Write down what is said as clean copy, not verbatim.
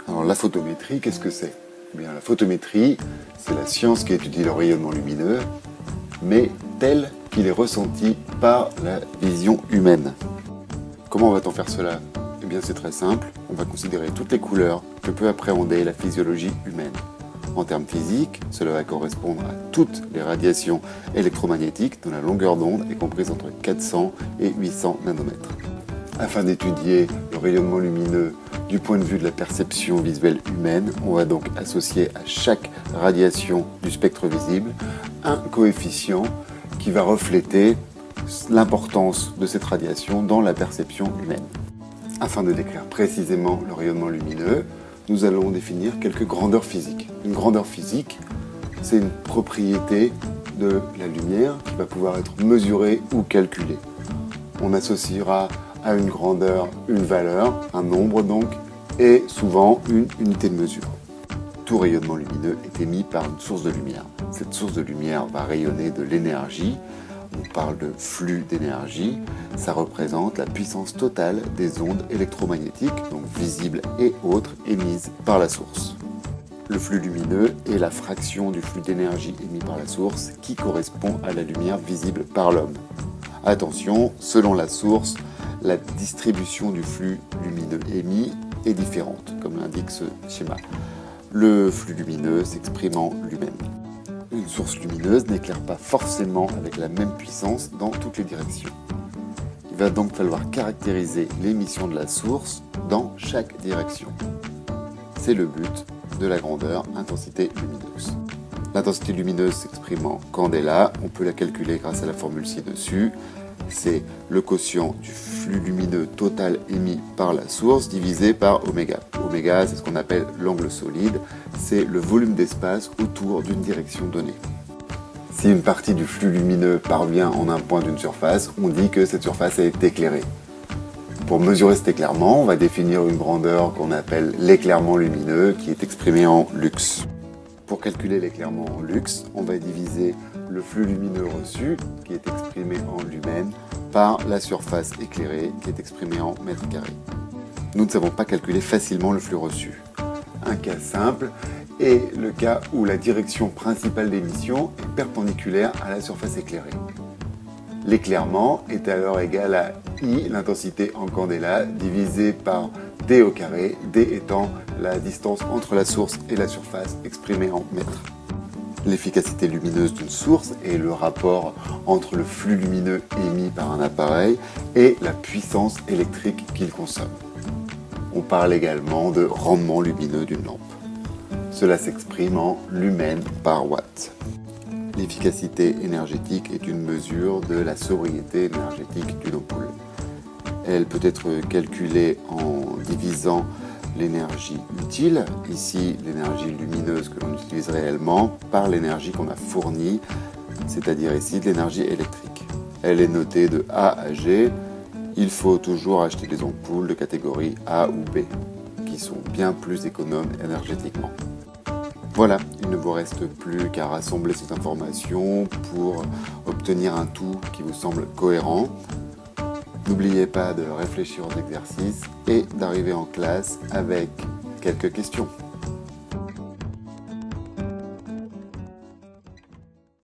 Alors la photométrie, qu'est-ce que c'est? Eh bien, la photométrie, c'est la science qui étudie le rayonnement lumineux, mais tel qu'il est ressenti par la vision humaine. Comment va-t-on faire cela? Eh bien c'est très simple, on va considérer toutes les couleurs que peut appréhender la physiologie humaine. En termes physiques, cela va correspondre à toutes les radiations électromagnétiques dont la longueur d'onde est comprise entre 400 et 800 nanomètres. Afin d'étudier le rayonnement lumineux du point de vue de la perception visuelle humaine, on va donc associer à chaque radiation du spectre visible un coefficient qui va refléter l'importance de cette radiation dans la perception humaine. Afin de décrire précisément le rayonnement lumineux, nous allons définir quelques grandeurs physiques. Une grandeur physique, c'est une propriété de la lumière qui va pouvoir être mesurée ou calculée. On associera à une grandeur une valeur, un nombre donc, et souvent une unité de mesure. Tout rayonnement lumineux est émis par une source de lumière. Cette source de lumière va rayonner de l'énergie. On parle de flux d'énergie. Ça représente la puissance totale des ondes électromagnétiques, donc visibles et autres, émises par la source. Le flux lumineux est la fraction du flux d'énergie émis par la source qui correspond à la lumière visible par l'homme. Attention, selon la source, la distribution du flux lumineux émis est différente, comme l'indique ce schéma. Le flux lumineux s'exprime en lumen. Une source lumineuse n'éclaire pas forcément avec la même puissance dans toutes les directions. Il va donc falloir caractériser l'émission de la source dans chaque direction. C'est le but de la grandeur intensité lumineuse. L'intensité lumineuse s'exprime en candela, on peut la calculer grâce à la formule ci-dessus. C'est le quotient du flux lumineux total émis par la source divisé par oméga. Oméga, c'est ce qu'on appelle l'angle solide, c'est le volume d'espace autour d'une direction donnée. Si une partie du flux lumineux parvient en un point d'une surface, on dit que cette surface est éclairée. Pour mesurer cet éclairement, on va définir une grandeur qu'on appelle l'éclairement lumineux, qui est exprimé en lux. Pour calculer l'éclairement en lux, on va diviser le flux lumineux reçu, qui est exprimé en lumen, par la surface éclairée, qui est exprimée en mètres carrés. Nous ne savons pas calculer facilement le flux reçu. Un cas simple est le cas où la direction principale d'émission est perpendiculaire à la surface éclairée. L'éclairement est alors égal à I, l'intensité en candela, divisé par D au carré, D étant la distance entre la source et la surface exprimée en mètres. L'efficacité lumineuse d'une source est le rapport entre le flux lumineux émis par un appareil et la puissance électrique qu'il consomme. On parle également de rendement lumineux d'une lampe. Cela s'exprime en lumen par watt. L'efficacité énergétique est une mesure de la sobriété énergétique d'une ampoule. Elle peut être calculée en divisant l'énergie utile, ici l'énergie lumineuse que l'on utilise réellement, par l'énergie qu'on a fournie, c'est-à-dire ici de l'énergie électrique. Elle est notée de A à G. Il faut toujours acheter des ampoules de catégorie A ou B, qui sont bien plus économes énergétiquement. Voilà, il ne vous reste plus qu'à rassembler ces informations pour obtenir un tout qui vous semble cohérent. N'oubliez pas de réfléchir aux exercices et d'arriver en classe avec quelques questions.